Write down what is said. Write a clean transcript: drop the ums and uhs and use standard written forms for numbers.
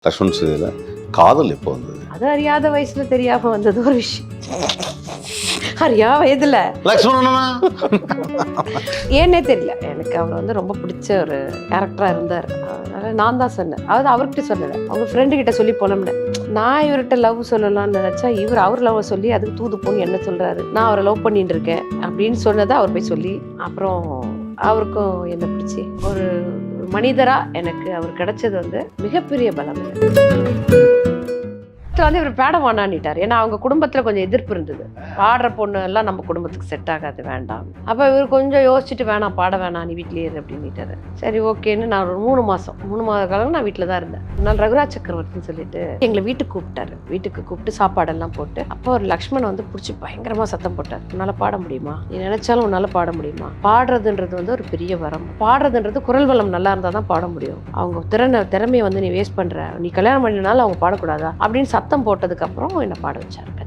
லக்ஷ்மண் சீதையில காதல் எப்போ வந்தது? அது அறியாத வயசுல தெரியாம வந்தது ஒரு விஷயம். அறியா வயதுல லக்ஷ்மணனா? ஏன்னே தெரியல. எனக்கு அவர் வந்து ரொம்ப பிடிச்ச ஒரு கேரக்டரா இருந்தார். அதனால நான் தான் சொன்னேன். அதாவது அவர்கிட்ட சொல்லலை, அவங்க ஃப்ரெண்டு கிட்ட சொல்லி போனோம்னு. நான் இவர்கிட்ட லவ் சொல்லலாம்னு நினைச்சா அவர் லவ் சொல்லி அதுக்கு தூது போன்னு என்ன சொல்றாரு, நான் அவரை லவ் பண்ணிட்டு இருக்கேன் அப்படின்னு சொன்னதை அவர் போய் சொல்லி, அப்புறம் அவருக்கும் என்ன பிடிச்சி ஒரு மனிதரா எனக்கு அவர் கிடைச்சது வந்து மிகப்பெரிய பலம். வந்து இவர் பாட வேணான்னுட்டார். ஏன்னா அவங்க குடும்பத்துல கொஞ்சம் எதிர்ப்பு இருந்தது. பாடுற பொண்ணு எல்லாம் நம்ம குடும்பத்துக்கு செட் ஆகாது, வேண்டாம். அப்ப இவர் கொஞ்சம் யோசிச்சுட்டு வேணாம், பாட வேணாம், நீ வீட்லயே இரு அப்படின்னுட்டாரு. சரி ஓகேன்னு நான் ஒரு 3 மாத காலம் நான் வீட்டில் தான் இருந்தேன். ஒரு நாள் ரகுராஜ் சக்கரவர்த்தின்னு சொல்லிட்டு எங்களை வீட்டுக்கு கூப்பிட்டாரு. வீட்டுக்கு கூப்பிட்டு சாப்பாடெல்லாம் போட்டு, அப்போ ஒரு லக்ஷ்மண் வந்து பிடிச்சி பயங்கரமா சத்தம் போட்டார். உன்னால பாட முடியுமா? நீ நினைச்சாலும் உன்னால பாட முடியுமா? பாடுறதுன்றது வந்து ஒரு பெரிய வரம். பாடுறதுன்றது குரல் வளம் நல்லா இருந்தா தான் பாட முடியும். அவங்க திறமையை வந்து நீ வேஸ்ட் பண்ற, நீ கல்யாணம் பண்ணினாலும் அவங்க பாடக்கூடாதா அப்படின்னு சத்தம் போட்டதுக்கு அப்புறம் என்னை பாட வச்சாரு.